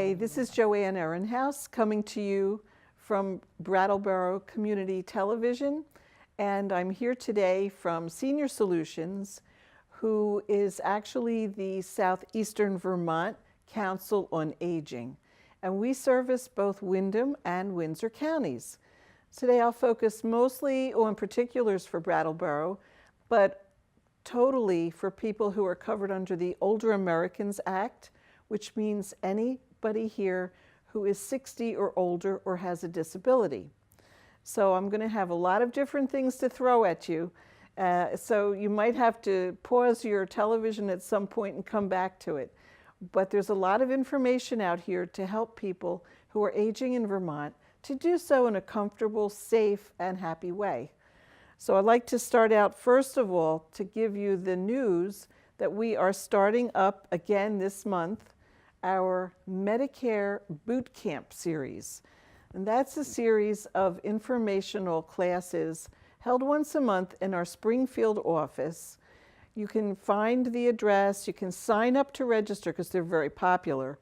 Hi, this is Joanne Ehrenhaus coming to you from Brattleboro Community Television, and I'm here today from Senior Solutions, who is actually the Southeastern Vermont Council on Aging, and we service both Windham and Windsor counties. Today I'll focus mostly on particulars for Brattleboro, but totally for people who are covered under the Older Americans Act, which means anybody here who is 60 or older or has a disability. So I'm going to have a lot of different things to throw at you. So you might have to pause your television at some point and come back to it. But there's a lot of information out here to help people who are aging in Vermont to do so in a comfortable, safe, and happy way. So I'd like to start out, first of all, to give you the news that we are starting up again this month our Medicare Bootcamp series. And that's a series of informational classes held once a month in our Springfield office. You can find the address, you can sign up to register because they're very popular.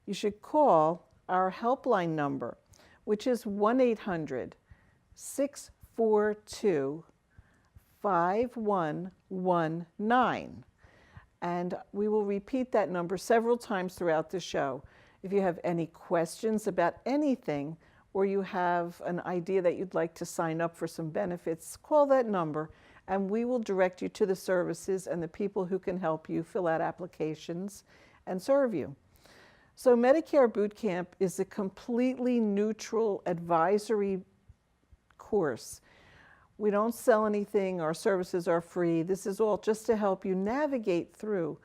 You should call our helpline number, which is 1-800-642-5119. And we will repeat that number several times throughout the show. If you have any questions about anything, or you have an idea that you'd like to sign up for some benefits, call that number and we will direct you to the services and the people who can help you fill out applications and serve you. So Medicare Bootcamp is a completely neutral advisory course. We don't sell anything, our services are free. This is all just to help you navigate through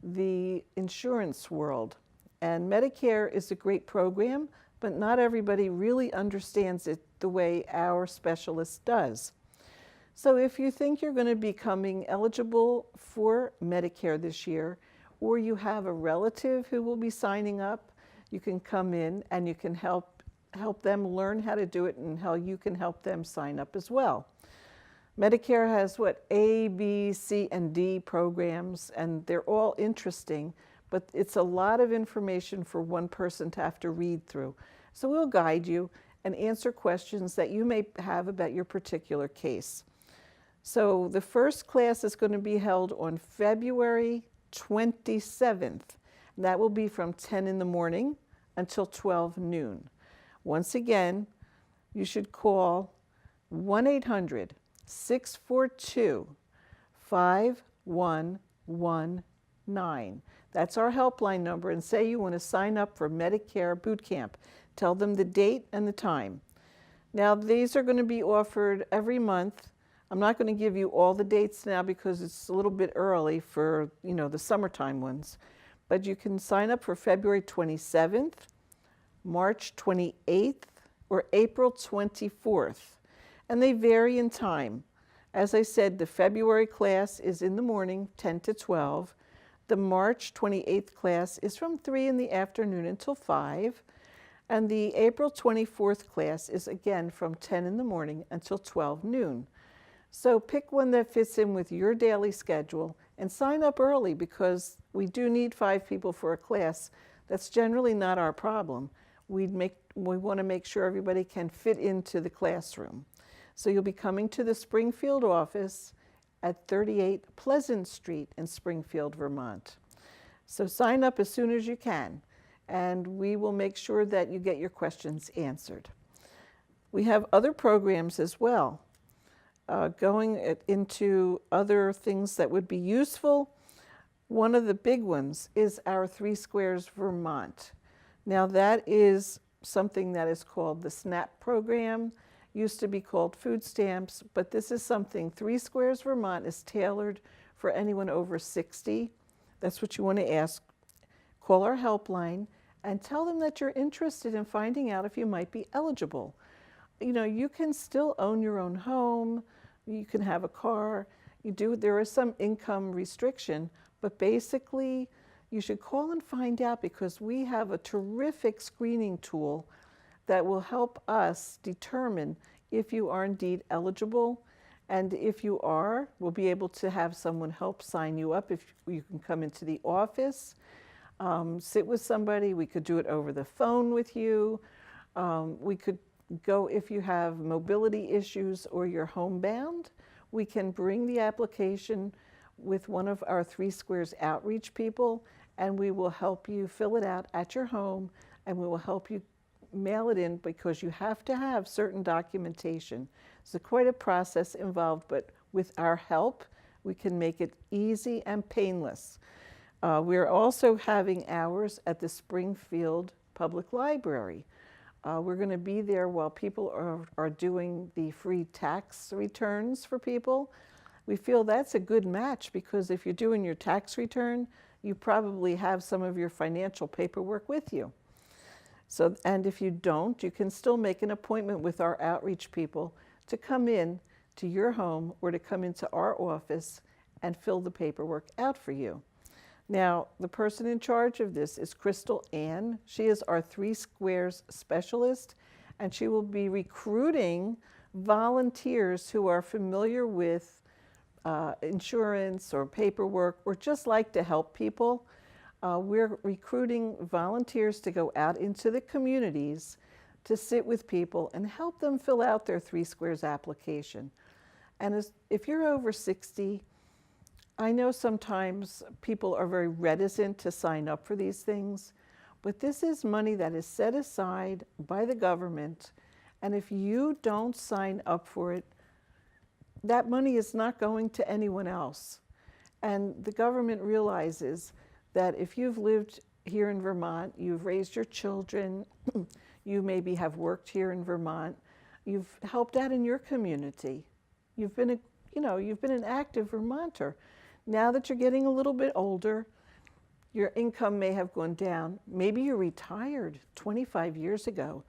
the insurance world. And Medicare is a great program, but not everybody really understands it the way our specialist does. So if you think you're going to be becoming eligible for Medicare this year, or you have a relative who will be signing up, you can come in and you can help them learn how to do it and how you can help them sign up as well. Medicare has A, B, C, and D programs, and they're all interesting, but it's a lot of information for one person to have to read through. So we'll guide you and answer questions that you may have about your particular case. So the first class is going to be held on February 27th. And that will be from 10 in the morning until 12 noon. Once again, you should call 1-800-642-5119. That's our helpline number, and say you want to sign up for Medicare Bootcamp. Tell them the date and the time. Now, these are going to be offered every month. I'm not going to give you all the dates now because it's a little bit early for, the summertime ones. But you can sign up for February 27th, March 28th, or April 24th. And they vary in time. As I said, the February class is in the morning, 10 to 12. The March 28th class is from 3 in the afternoon until 5. And the April 24th class is again from 10 in the morning until 12 noon. So pick one that fits in with your daily schedule and sign up early, because we do need 5 people for a class. That's generally not our problem. We want to make sure everybody can fit into the classroom. So you'll be coming to the Springfield office at 38 Pleasant Street in Springfield, Vermont. So sign up as soon as you can, and we will make sure that you get your questions answered. We have other programs as well. Going into other things that would be useful, one of the big ones is our 3 Squares Vermont. Now that is something that is called the SNAP program, used to be called food stamps, but this is something 3 Squares Vermont is tailored for anyone over 60. That's what you want to ask. Call our helpline and tell them that you're interested in finding out if you might be eligible. You can still own your own home, you can have a car, there is some income restriction, but basically you should call and find out, because we have a terrific screening tool that will help us determine if you are indeed eligible. And if you are, we'll be able to have someone help sign you up if you can come into the office. sit with somebody. We could do it over the phone with you. We could go if you have mobility issues or you're homebound. We can bring the application with one of our 3 Squares outreach people, and we will help you fill it out at your home, and we will help you mail it in because you have to have certain documentation. So quite a process involved, but with our help, we can make it easy and painless. We're also having hours at the Springfield Public Library. We're going to be there while people are doing the free tax returns for people. We feel that's a good match because if you're doing your tax return, you probably have some of your financial paperwork with you. So, and if you don't, you can still make an appointment with our outreach people to come in to your home or to come into our office and fill the paperwork out for you. Now, the person in charge of this is Crystal Ann. She is our 3 Squares specialist, and she will be recruiting volunteers who are familiar with insurance or paperwork or just like to help people. We're recruiting volunteers to go out into the communities to sit with people and help them fill out their 3 Squares application. And if you're over 60, I know sometimes people are very reticent to sign up for these things, but this is money that is set aside by the government, and if you don't sign up for it, that money is not going to anyone else. And the government realizes that if you've lived here in Vermont, you've raised your children, you maybe have worked here in Vermont, you've helped out in your community, you've been an active Vermonter. Now that you're getting a little bit older, your income may have gone down. Maybe you retired 25 years ago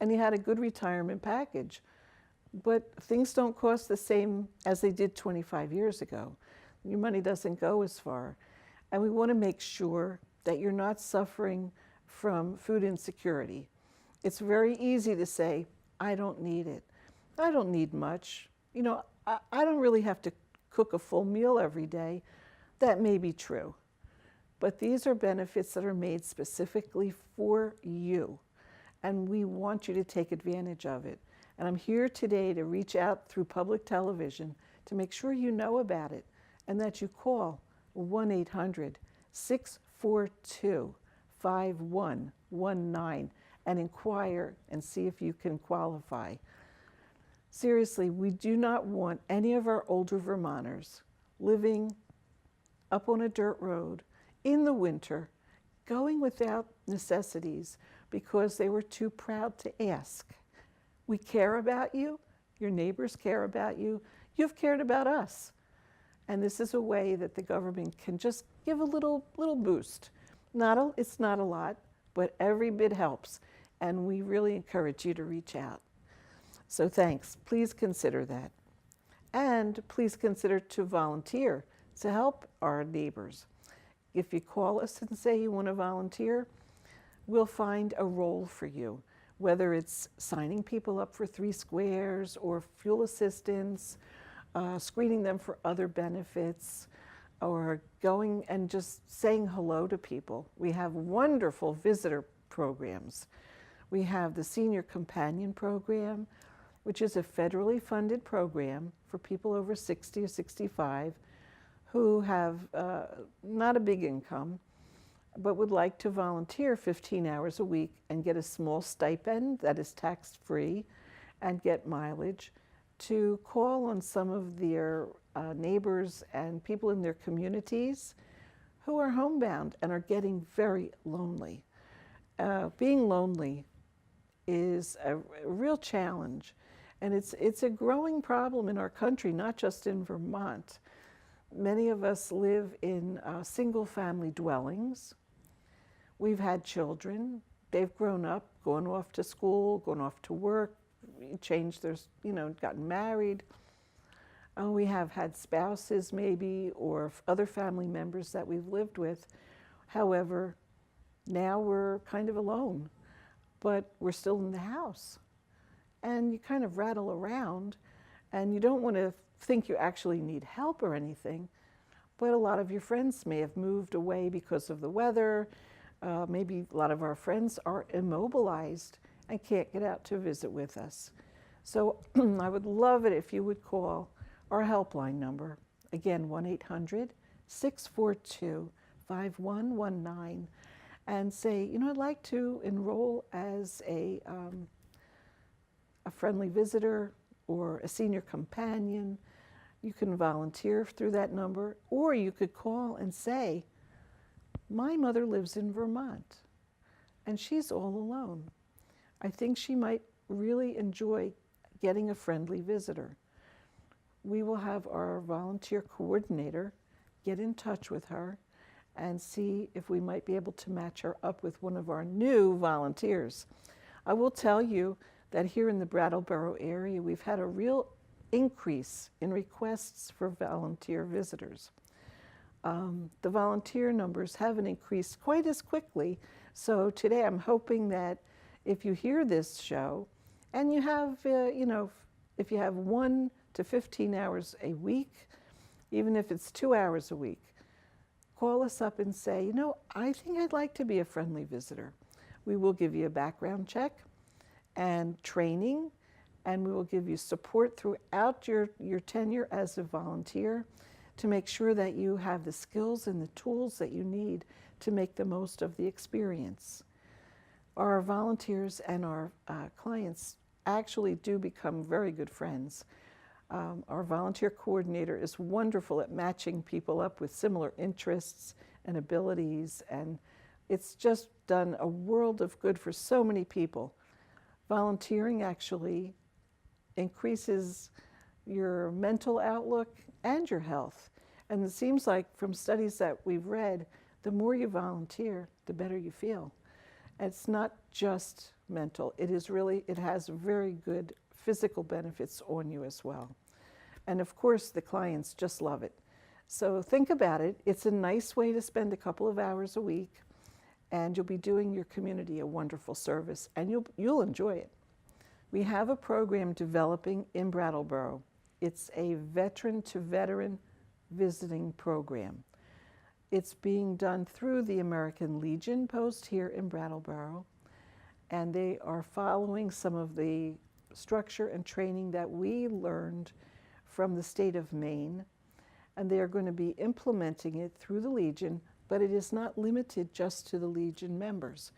and you had a good retirement package, but things don't cost the same as they did 25 years ago. Your money doesn't go as far. And we want to make sure that you're not suffering from food insecurity. It's very easy to say, I don't need it. I don't need much. I don't really have to cook a full meal every day. That may be true. But these are benefits that are made specifically for you. And we want you to take advantage of it. And I'm here today to reach out through public television to make sure you know about it and that you call 1-800-642-5119 and inquire and see if you can qualify. Seriously, we do not want any of our older Vermonters living up on a dirt road in the winter, going without necessities because they were too proud to ask. We care about you, your neighbors care about you, you've cared about us. And this is a way that the government can just give a little boost. It's not a lot, but every bit helps. And we really encourage you to reach out. So thanks. Please consider that. And please consider to volunteer to help our neighbors. If you call us and say you want to volunteer, we'll find a role for you, whether it's signing people up for 3 Squares or fuel assistance, screening them for other benefits, or going and just saying hello to people. We have wonderful visitor programs. We have the Senior Companion Program, which is a federally funded program for people over 60 or 65 who have not a big income, but would like to volunteer 15 hours a week and get a small stipend that is tax-free and get mileage to call on some of their neighbors and people in their communities who are homebound and are getting very lonely. Being lonely is a real challenge, and it's a growing problem in our country, not just in Vermont. Many of us live in single-family dwellings. We've had children. They've grown up, gone off to school, gone off to work, changed their, gotten married. We have had spouses maybe or other family members that we've lived with. However, now we're kind of alone, but we're still in the house. And you kind of rattle around, and you don't want to think you actually need help or anything, but a lot of your friends may have moved away because of the weather. Maybe a lot of our friends are immobilized and can't get out to visit with us. So I would love it if you would call our helpline number, again, 1-800-642-5119, and say, I'd like to enroll as a friendly visitor or a senior companion. You can volunteer through that number, or you could call and say, my mother lives in Vermont and she's all alone. I think she might really enjoy getting a friendly visitor. We will have our volunteer coordinator get in touch with her and see if we might be able to match her up with one of our new volunteers. I will tell you that here in the Brattleboro area, we've had a real increase in requests for volunteer visitors. The volunteer numbers haven't increased quite as quickly, so today I'm hoping that if you hear this show and you have, if you have 1 to 15 hours a week, even if it's 2 hours a week, call us up and say, I think I'd like to be a friendly visitor. We will give you a background check and training, and we will give you support throughout your tenure as a volunteer to make sure that you have the skills and the tools that you need to make the most of the experience. Our volunteers and our clients actually do become very good friends. Our volunteer coordinator is wonderful at matching people up with similar interests and abilities, and it's just done a world of good for so many people. Volunteering actually increases your mental outlook and your health. And it seems like from studies that we've read, the more you volunteer, the better you feel. And it's not just mental, it has very good physical benefits on you as well. And of course, the clients just love it. So think about it. It's a nice way to spend a couple of hours a week, and you'll be doing your community a wonderful service, and you'll enjoy it. We have a program developing in Brattleboro. It's a veteran-to-veteran visiting program. It's being done through the American Legion post here in Brattleboro, and they are following some of the structure and training that we learned from the state of Maine, and they are going to be implementing it through the Legion, but it is not limited just to the Legion members.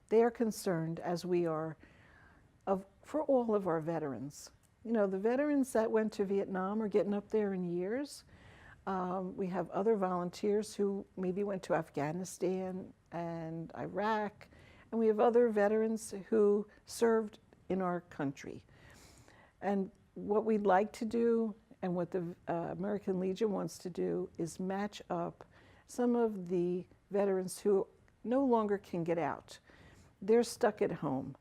They are concerned, as we are, for all of our veterans. The veterans that went to Vietnam are getting up there in years. We have other volunteers who maybe went to Afghanistan and Iraq, and we have other veterans who served in our country. And what we'd like to do, and what the American Legion wants to do, is match up some of the veterans who no longer can get out. They're stuck at home.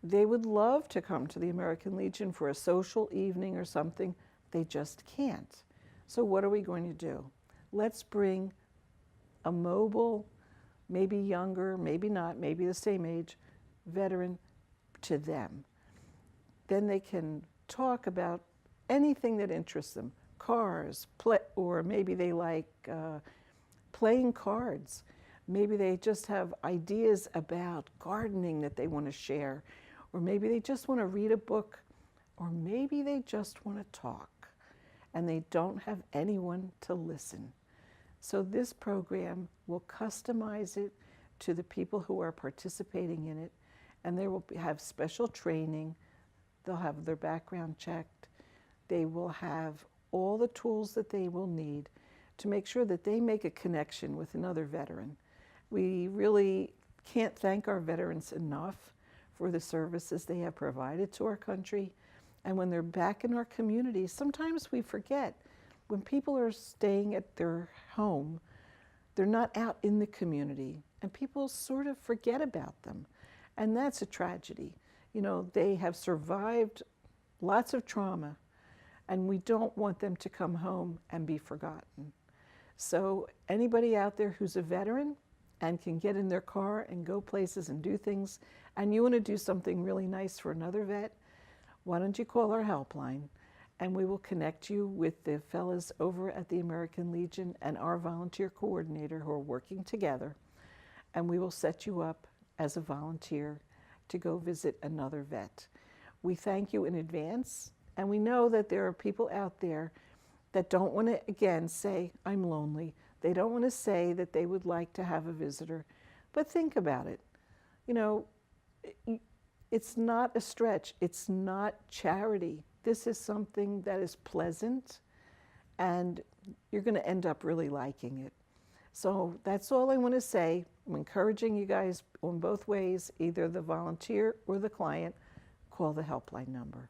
They would love to come to the American Legion for a social evening or something. They just can't. So what are we going to do? Let's bring a mobile, maybe younger, maybe not, maybe the same age, veteran to them. Then they can talk about anything that interests them, cars, or maybe they like playing cards. Maybe they just have ideas about gardening that they want to share, or maybe they just want to read a book, or maybe they just want to talk and they don't have anyone to listen. So this program will customize it to the people who are participating in it, and they will have special training. They'll have their background checked. They will have all the tools that they will need to make sure that they make a connection with another veteran. We really can't thank our veterans enough for the services they have provided to our country. And when they're back in our communities, sometimes we forget. When people are staying at their home, they're not out in the community, and people sort of forget about them. And that's a tragedy. They have survived lots of trauma, and we don't want them to come home and be forgotten. So anybody out there who's a veteran and can get in their car and go places and do things, and you want to do something really nice for another vet, why don't you call our helpline and we will connect you with the fellas over at the American Legion and our volunteer coordinator who are working together, and we will set you up as a volunteer to go visit another vet. We thank you in advance, and we know that there are people out there that don't want to, again, say, I'm lonely. They don't want to say that they would like to have a visitor, but think about it. You know, it's not a stretch. It's not charity. This is something that is pleasant, and you're going to end up really liking it. So that's all I want to say. I'm encouraging you guys on both ways, either the volunteer or the client, call the helpline number.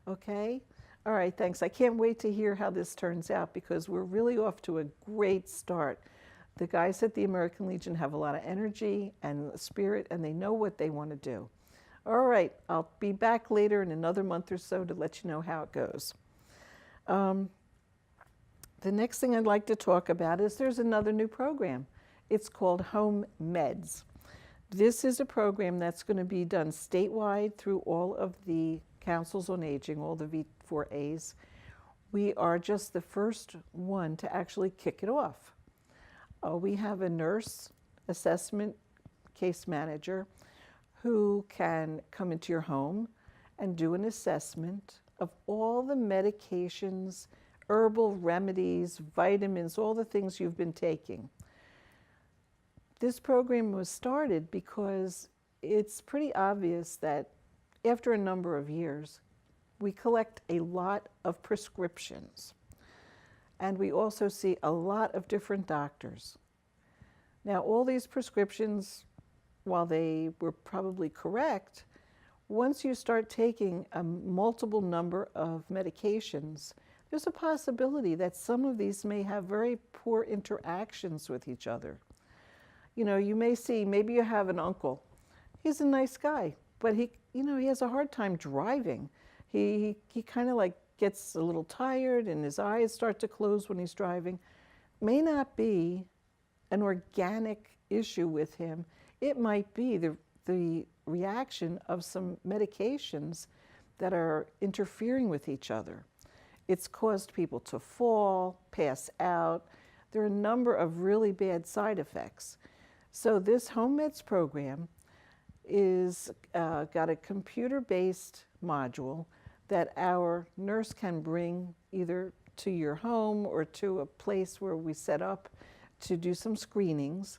Okay? All right, thanks. I can't wait to hear how this turns out because we're really off to a great start. The guys at the American Legion have a lot of energy and spirit, and they know what they want to do. All right, I'll be back later in another month or so to let you know how it goes. The next thing I'd like to talk about is there's another new program. It's called Home Meds. This is a program that's going to be done statewide through all of the councils on aging, all the V4As. We are just the first one to actually kick it off. We have a nurse assessment case manager who can come into your home and do an assessment of all the medications, herbal remedies, vitamins, all the things you've been taking. This program was started because it's pretty obvious that after a number of years, we collect a lot of prescriptions, and we also see a lot of different doctors. Now, all these prescriptions, while they were probably correct, once you start taking a multiple number of medications, there's a possibility that some of these may have very poor interactions with each other. You know, you may see, maybe you have an uncle. He's a nice guy, but he has a hard time driving. He kind of like gets a little tired and his eyes start to close when he's driving. May not be an organic issue with him. It might be the reaction of some medications that are interfering with each other. It's caused people to fall, pass out. There are a number of really bad side effects. So this Home Meds program is got a computer-based module that our nurse can bring either to your home or to a place where we set up to do some screenings.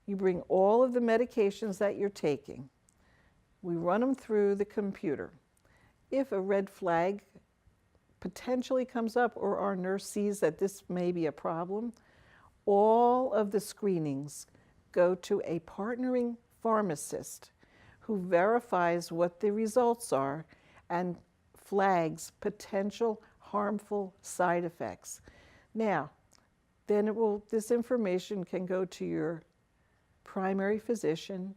You bring all of the medications that you're taking. We run them through the computer. If a red flag potentially comes up or our nurse sees that this may be a problem, all of the screenings go to a partnering pharmacist who verifies what the results are and flags potential harmful side effects. Now, then this information can go to your primary physician,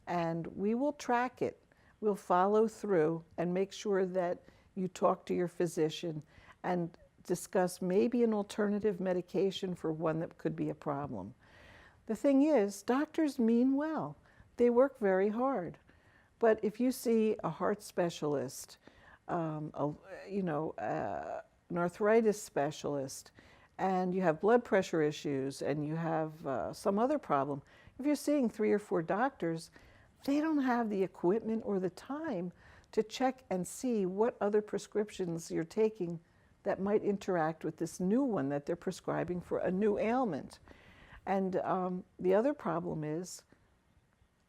and we will track it. We'll follow through and make sure that you talk to your physician and discuss maybe an alternative medication for one that could be a problem. The thing is, doctors mean well. They work very hard. But if you see a heart specialist, an arthritis specialist, and you have blood pressure issues, and you have some other problem, if you're seeing 3 or 4 doctors, they don't have the equipment or the time to check and see what other prescriptions you're taking that might interact with this new one that they're prescribing for a new ailment. And the other problem is,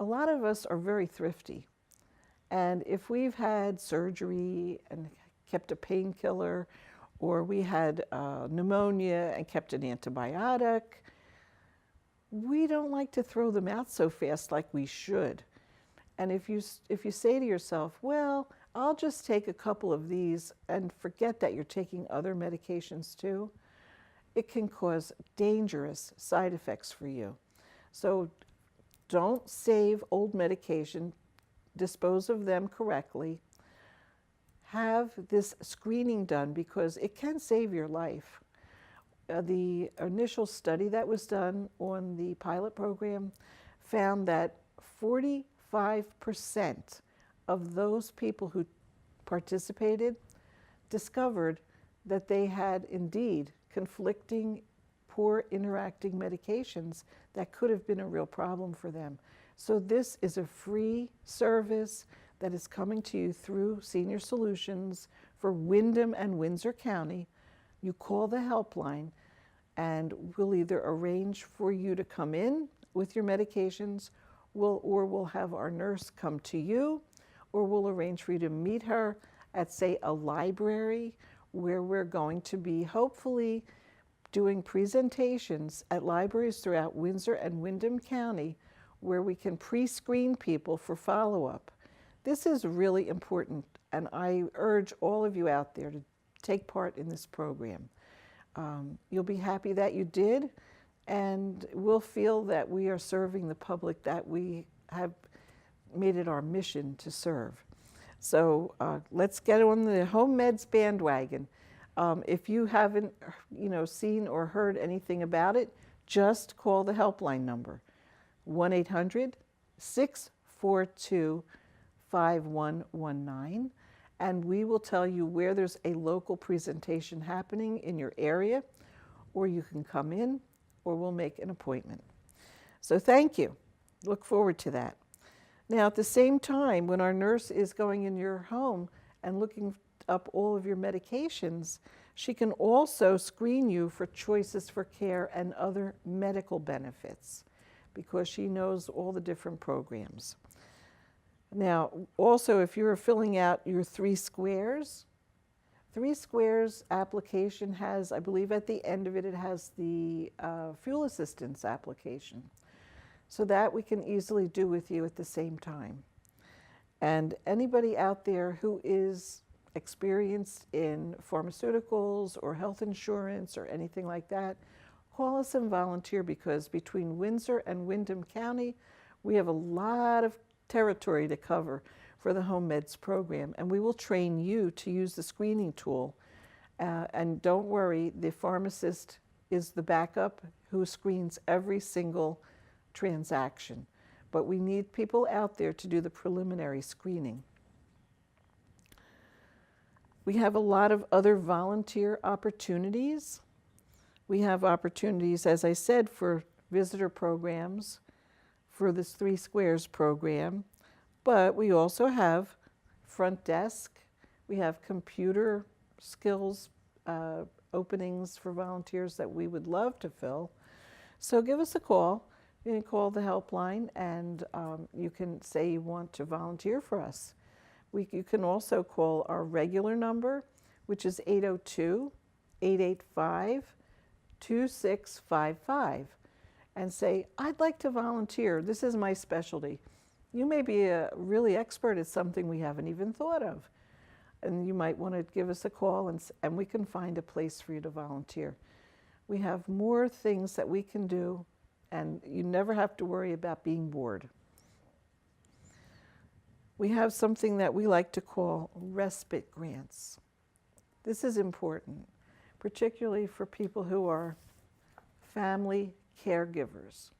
a lot of us are very thrifty. And if we've had surgery and kept a painkiller, or we had pneumonia and kept an antibiotic, we don't like to throw them out so fast like we should. And if you say to yourself, well, I'll just take a couple of these and forget that you're taking other medications too, it can cause dangerous side effects for you. So don't save old medication, dispose of them correctly. Have this screening done because it can save your life. The initial study that was done on the pilot program found that 45% of those people who participated discovered that they had indeed conflicting, poor interacting medications that could have been a real problem for them. So this is a free service that is coming to you through Senior Solutions for Windham and Windsor County. You call the helpline and we'll either arrange for you to come in with your medications, or we'll have our nurse come to you, or we'll arrange for you to meet her at, say, a library where we're going to be hopefully doing presentations at libraries throughout Windsor and Windham County where we can pre-screen people for follow-up. This is really important, and I urge all of you out there to take part in this program. You'll be happy that you did, and we'll feel that we are serving the public that we have made it our mission to serve. So let's get on the home meds bandwagon. If you haven't, seen or heard anything about it, just call the helpline number, 1-800-642-5119, and we will tell you where there's a local presentation happening in your area, or you can come in, or we'll make an appointment. So thank you. Look forward to that. Now, at the same time, when our nurse is going in your home and looking up all of your medications, she can also screen you for choices for care and other medical benefits because she knows all the different programs. Now, also, if you're filling out your 3 Squares application has, I believe at the end of it, it has the fuel assistance application. So that we can easily do with you at the same time. And anybody out there who is experienced in pharmaceuticals or health insurance or anything like that, call us and volunteer, because between Windsor and Windham County, we have a lot of territory to cover for the home meds program, and we will train you to use the screening tool. And don't worry, the pharmacist is the backup who screens every single transaction, but we need people out there to do the preliminary screening. We have a lot of other volunteer opportunities. We have opportunities, as I said, for visitor programs, for this 3 Squares program, but we also have front desk. We have computer skills openings for volunteers that we would love to fill. So give us a call. You can call the helpline, and you can say you want to volunteer for us. You can also call our regular number, which is 802-885-2655, and say, I'd like to volunteer. This is my specialty. You may be a really expert at something we haven't even thought of, and you might want to give us a call, and we can find a place for you to volunteer. We have more things that we can do, and you never have to worry about being bored. We have something that we like to call respite grants. This is important, particularly for people who are family caregivers.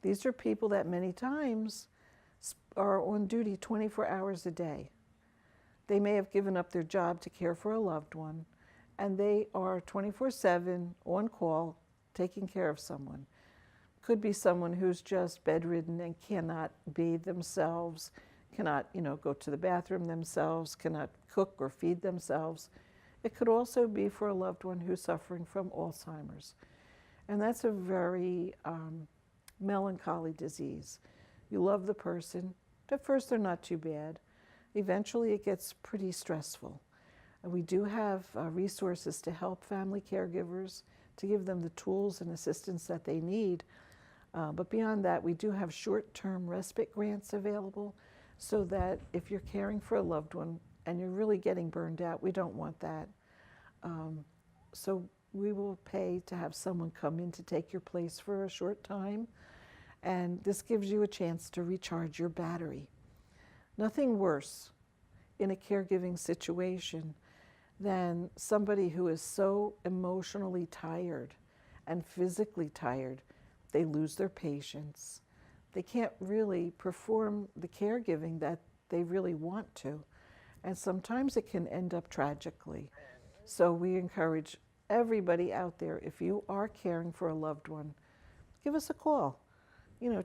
These are people that many times are on duty 24 hours a day. They may have given up their job to care for a loved one, and they are 24/7 on call taking care of someone. Could be someone who's just bedridden and cannot bathe themselves, cannot, go to the bathroom themselves, cannot cook or feed themselves. It could also be for a loved one who's suffering from Alzheimer's. And that's a very melancholy disease. You love the person. At first, they're not too bad. Eventually, it gets pretty stressful. And we do have resources to help family caregivers, to give them the tools and assistance that they need. But beyond that, we do have short-term respite grants available, so that if you're caring for a loved one and you're really getting burned out, we don't want that. So we will pay to have someone come in to take your place for a short time, and this gives you a chance to recharge your battery. Nothing worse in a caregiving situation than somebody who is so emotionally tired and physically tired, they lose their patience. They can't really perform the caregiving that they really want to. And sometimes it can end up tragically. So we encourage everybody out there, if you are caring for a loved one, give us a call.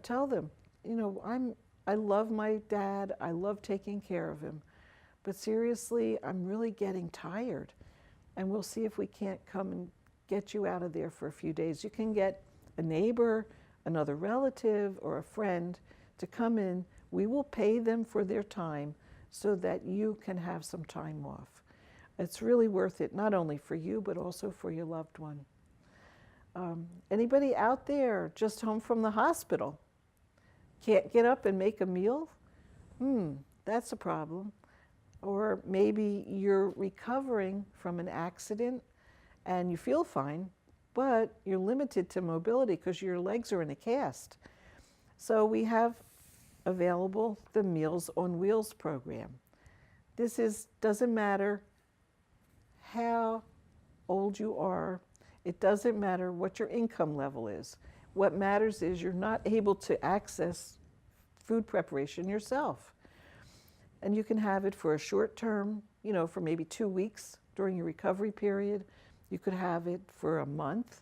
Tell them, I love my dad, I love taking care of him, but seriously, I'm really getting tired. And we'll see if we can't come and get you out of there for a few days. You can get a neighbor, another relative, or a friend to come in. We will pay them for their time so that you can have some time off. It's really worth it, not only for you, but also for your loved one. Anybody out there just home from the hospital, can't get up and make a meal? That's a problem. Or maybe you're recovering from an accident and you feel fine, but you're limited to mobility because your legs are in a cast. So we have available the Meals on Wheels program. Doesn't matter how old you are. It doesn't matter what your income level is. What matters is you're not able to access food preparation yourself. And you can have it for a short term, for maybe 2 weeks during your recovery period. You could have it for a month.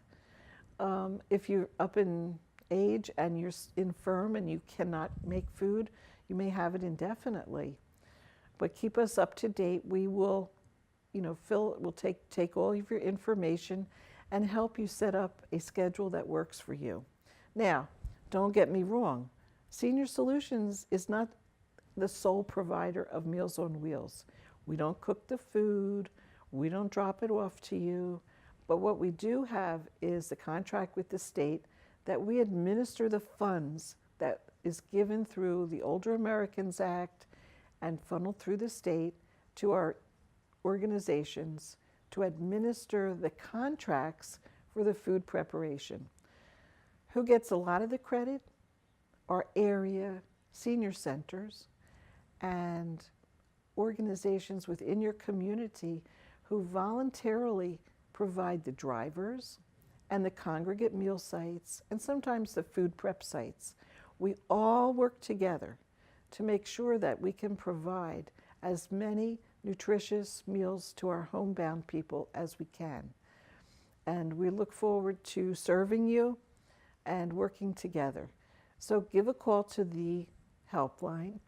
If you're up in age and you're infirm and you cannot make food, you may have it indefinitely. But keep us up to date. We will, we'll take all of your information and help you set up a schedule that works for you. Now, don't get me wrong. Senior Solutions is not the sole provider of Meals on Wheels. We don't cook the food. We don't drop it off to you. But what we do have is a contract with the state that we administer the funds that is given through the Older Americans Act and funneled through the state to our organizations to administer the contracts for the food preparation. Who gets a lot of the credit? Our area senior centers and organizations within your community who voluntarily provide the drivers and the congregate meal sites and sometimes the food prep sites. We all work together to make sure that we can provide as many nutritious meals to our homebound people as we can. And we look forward to serving you and working together. So give a call to the helpline.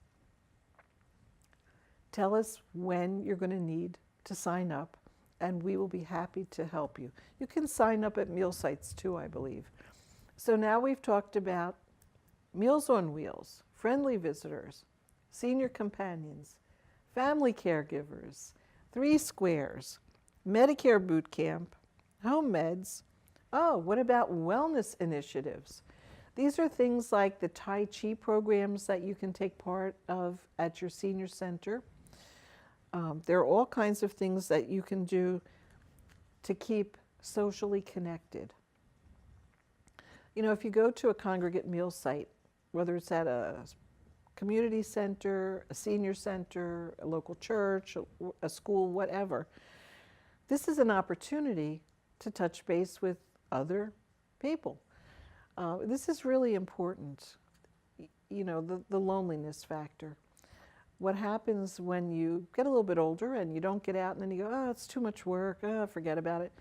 Tell us when you're going to need to sign up, and we will be happy to help you. You can sign up at meal sites too, I believe. So now we've talked about Meals on Wheels, friendly visitors, senior companions, family caregivers, 3 Squares, Medicare Bootcamp, home meds. Oh, what about wellness initiatives? These are things like the Tai Chi programs that you can take part of at your senior center. There are all kinds of things that you can do to keep socially connected. If you go to a congregate meal site, whether it's at a community center, a senior center, a local church, a school, whatever, this is an opportunity to touch base with other people. This is really important, the loneliness factor. What happens when you get a little bit older and you don't get out and then you go, oh, it's too much work, forget about it.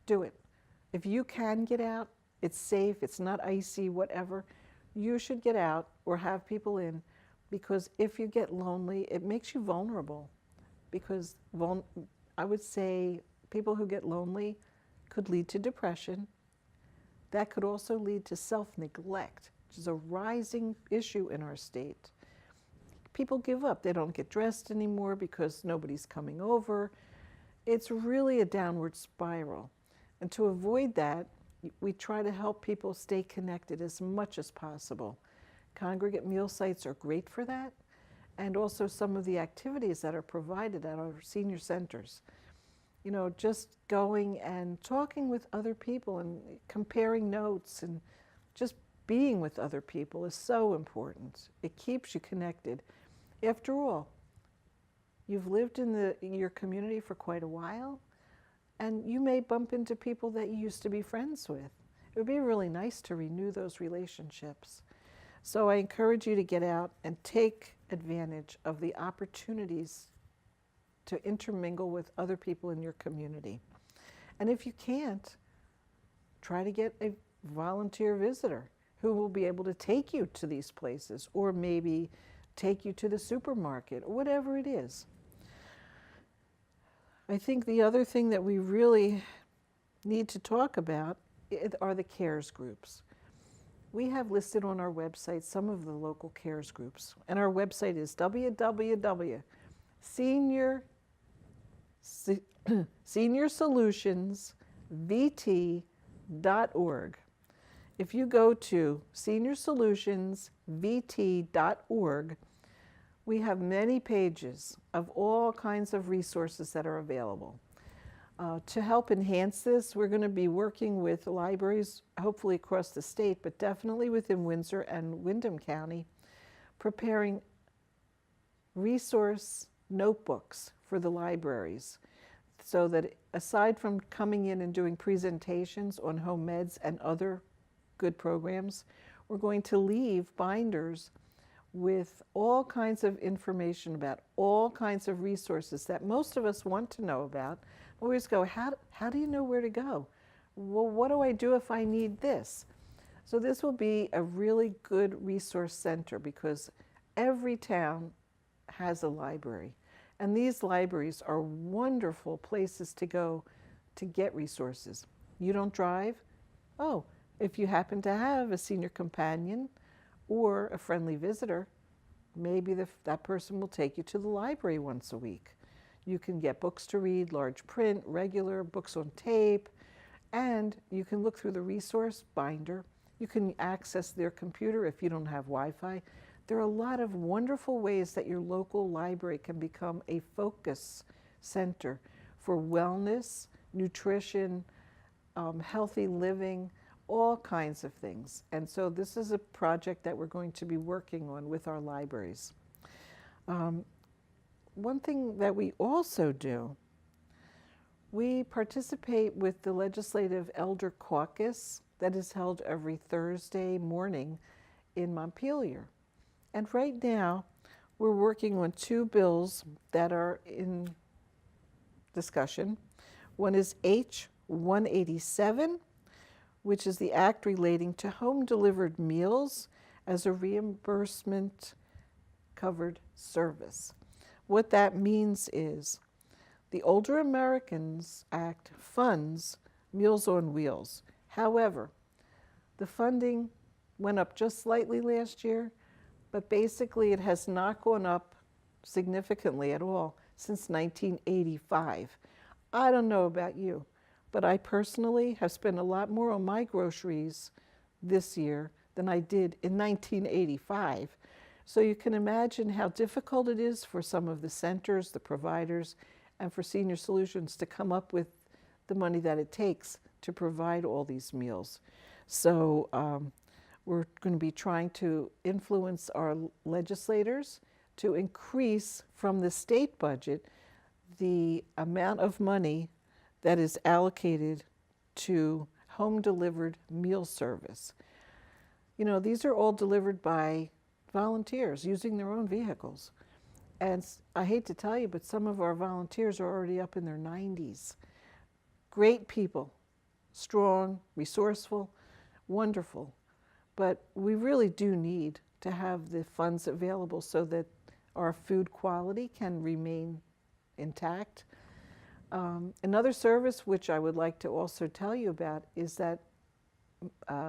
Do it. If you can get out, it's safe, it's not icy, whatever, you should get out or have people in, because if you get lonely, it makes you vulnerable. Because I would say people who get lonely could lead to depression. That could also lead to self-neglect, which is a rising issue in our state. People give up. They don't get dressed anymore because nobody's coming over. It's really a downward spiral. And to avoid that, we try to help people stay connected as much as possible. Congregate meal sites are great for that, and also some of the activities that are provided at our senior centers. Just going and talking with other people and comparing notes and just being with other people is so important. It keeps you connected. After all, you've lived in your community for quite a while, and you may bump into people that you used to be friends with. It would be really nice to renew those relationships. So I encourage you to get out and take advantage of the opportunities to intermingle with other people in your community. And if you can't, try to get a volunteer visitor who will be able to take you to these places, or maybe take you to the supermarket, or whatever it is. I think the other thing that we really need to talk about are the CARES groups. We have listed on our website some of the local CARES groups, and our website is seniorsolutionsvt.org. If you go to seniorsolutionsvt.org, we have many pages of all kinds of resources that are available. To help enhance this, we're going to be working with libraries, hopefully across the state, but definitely within Windsor and Windham County, preparing resource notebooks for the libraries, so that aside from coming in and doing presentations on home meds and other good programs, we're going to leave binders with all kinds of information about all kinds of resources that most of us want to know about. We always go, how do you know where to go? Well, what do I do if I need this? So this will be a really good resource center, because every town has a library. And these libraries are wonderful places to go to get resources. You don't drive? Oh, if you happen to have a senior companion or a friendly visitor, maybe that person will take you to the library once a week. You can get books to read, large print, regular, books on tape, and you can look through the resource binder. You can access their computer if you don't have Wi-Fi. There are a lot of wonderful ways that your local library can become a focus center for wellness, nutrition, healthy living, all kinds of things. And so this is a project that we're going to be working on with our libraries. One thing that we also do, we participate with the Legislative Elder Caucus that is held every Thursday morning in Montpelier. And right now, we're working on 2 bills that are in discussion. One is H-187, which is the act relating to home-delivered meals as a reimbursement-covered service. What that means is the Older Americans Act funds Meals on Wheels. However, the funding went up just slightly last year, but basically it has not gone up significantly at all since 1985. I don't know about you, but I personally have spent a lot more on my groceries this year than I did in 1985. So you can imagine how difficult it is for some of the centers, the providers, and for Senior Solutions to come up with the money that it takes to provide all these meals. So we're going to be trying to influence our legislators to increase from the state budget the amount of money that is allocated to home-delivered meal service. You know, these are all delivered by volunteers using their own vehicles. And I hate to tell you, but some of our volunteers are already up in their 90s. Great people, strong, resourceful, wonderful. But we really do need to have the funds available so that our food quality can remain intact. Another service which I would like to also tell you about is that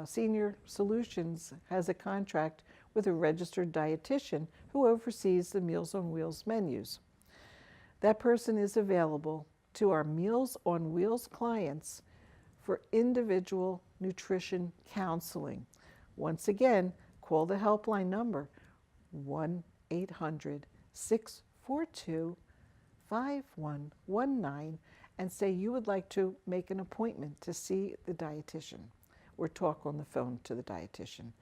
Senior Solutions has a contract with a registered dietitian who oversees the Meals on Wheels menus. That person is available to our Meals on Wheels clients for individual nutrition counseling. Once again, call the helpline number 1-800-642-5119 and say you would like to make an appointment to see the dietitian or talk on the phone to the dietitian.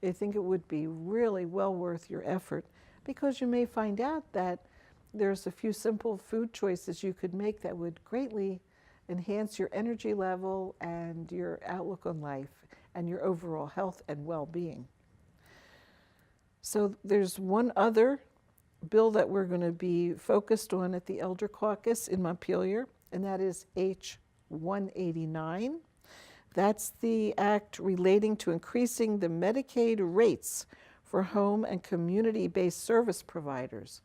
I think it would be really well worth your effort, because you may find out that there's a few simple food choices you could make that would greatly enhance your energy level and your outlook on life and your overall health and well-being. So there's one other bill that we're going to be focused on at the Elder Caucus in Montpelier, and that is H 189. That's the act relating to increasing the Medicaid rates for home and community-based service providers.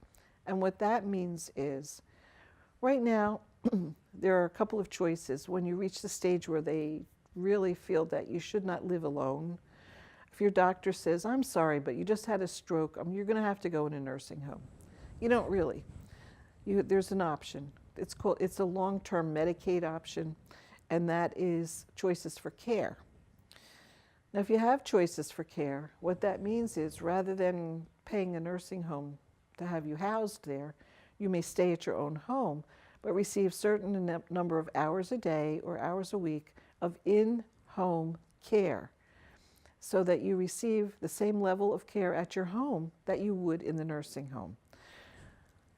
And what that means is, right now, there are a couple of choices when you reach the stage where they really feel that you should not live alone. If your doctor says, I'm sorry, but you just had a stroke, you're going to have to go in a nursing home. You don't really. There's an option. It's a long-term Medicaid option, and that is choices for care. Now, if you have choices for care, what that means is rather than paying a nursing home to have you housed there, you may stay at your own home, but receive certain number of hours a day or hours a week of in-home care, so that you receive the same level of care at your home that you would in the nursing home.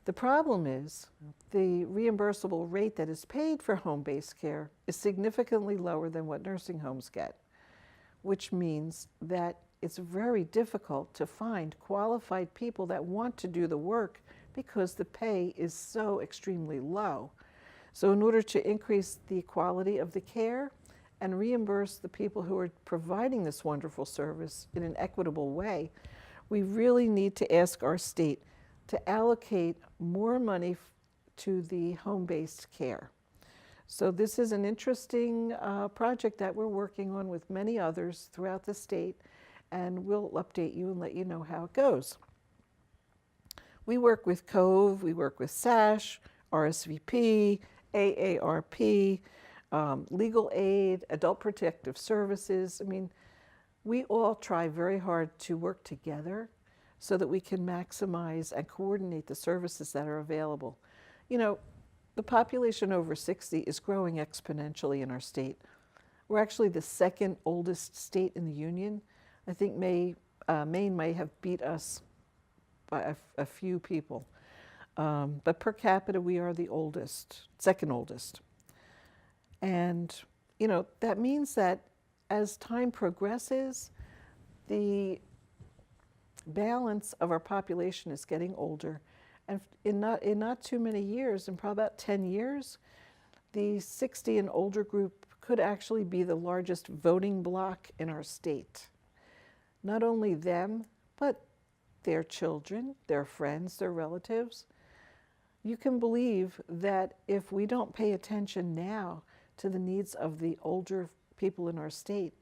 The problem is the reimbursable rate that is paid for home-based care is significantly lower than what nursing homes get, which means that it's very difficult to find qualified people that want to do the work because the pay is so extremely low. So in order to increase the quality of the care and reimburse the people who are providing this wonderful service in an equitable way, we really need to ask our state to allocate more money to the home-based care. So this is an interesting project that we're working on with many others throughout the state, and we'll update you and let you know how it goes. We work with COVE, we work with SASH, RSVP, AARP, legal aid, adult protective services. I mean, we all try very hard to work together so that we can maximize and coordinate the services that are available. You know, the population over 60 is growing exponentially in our state. We're actually the second oldest state in the union. I think Maine may have beat us by a few people. But per capita, we are the oldest, second oldest. And, you know, that means that as time progresses, the balance of our population is getting older. And in not too many years, in probably about 10 years, the 60 and older group could actually be the largest voting bloc in our state. Not only them, but their children, their friends, their relatives. You can believe that if we don't pay attention now to the needs of the older people in our state,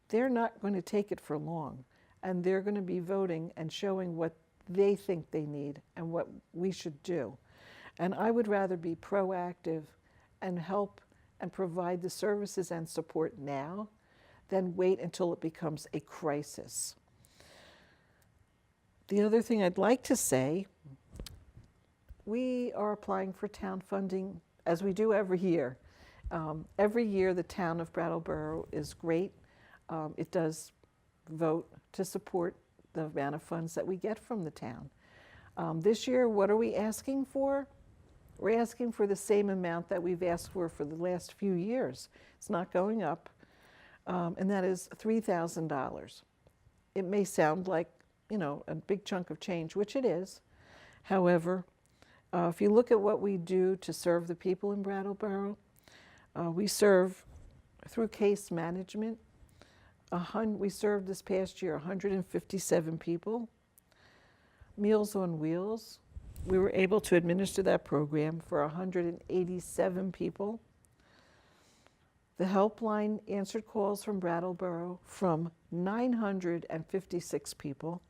they're not going to take it for long. And they're going to be voting and showing what they think they need and what we should do. And I would rather be proactive and help and provide the services and support now than wait until it becomes a crisis. The other thing I'd like to say, we are applying for town funding as we do every year. Every year the town of Brattleboro is great. It does vote to support the amount of funds that we get from the town. This year, what are we asking for? We're asking for the same amount that we've asked for the last few years. It's not going up, and that is $3,000. It may sound like, you know, a big chunk of change, which it is. However, if you look at what we do to serve the people in Brattleboro, we serve through case management. We served this past year 157 people. Meals on Wheels, we were able to administer that program for 187 people. The Helpline answered calls from Brattleboro from 956 people.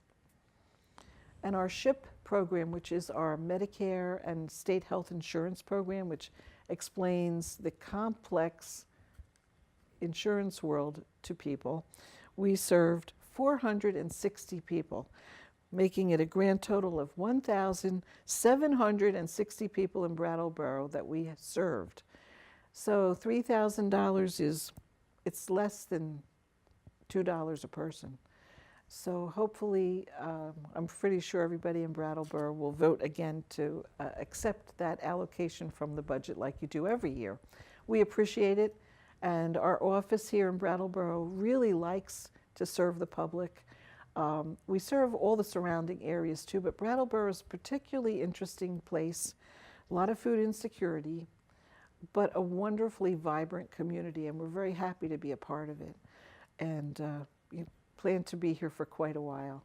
And our SHIP program, which is our Medicare and state health insurance program, which explains the complex insurance world to people, we served 460 people, making it a grand total of 1,760 people in Brattleboro that we have served. So $3,000 it's less than $2 a person. So hopefully, I'm pretty sure everybody in Brattleboro will vote again to accept that allocation from the budget like you do every year. We appreciate it, and our office here in Brattleboro really likes to serve the public. We serve all the surrounding areas too, but Brattleboro is a particularly interesting place. A lot of food insecurity, but a wonderfully vibrant community, and we're very happy to be a part of it. And you plan to be here for quite a while.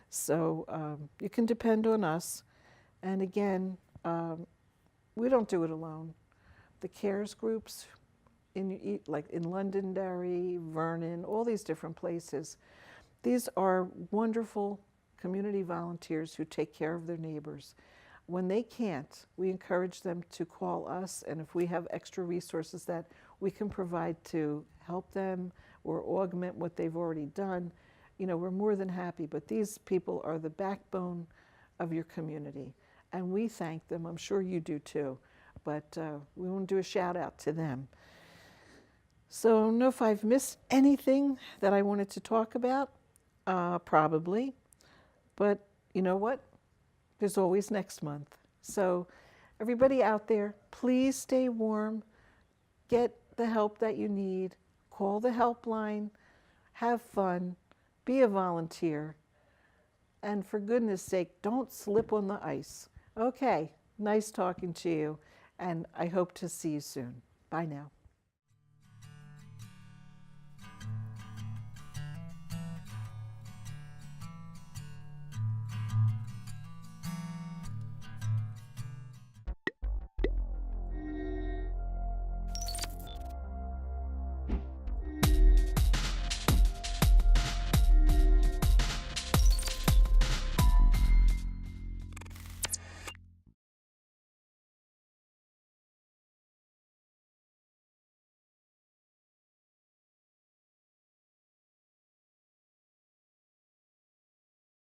So you can depend on us. And again, we don't do it alone. The CARES groups, like in Londonderry, Vernon, all these different places, these are wonderful community volunteers who take care of their neighbors. When they can't, we encourage them to call us, and if we have extra resources that we can provide to help them or augment what they've already done, we're more than happy. But these people are the backbone of your community, and we thank them. I'm sure you do too, but we want to do a shout out to them. So I don't know if I've missed anything that I wanted to talk about, probably, but you know what? There's always next month. So everybody out there, please stay warm, get the help that you need, call the helpline, have fun, be a volunteer, and for goodness sake, don't slip on the ice. Okay, nice talking to you, and I hope to see you soon. Bye now.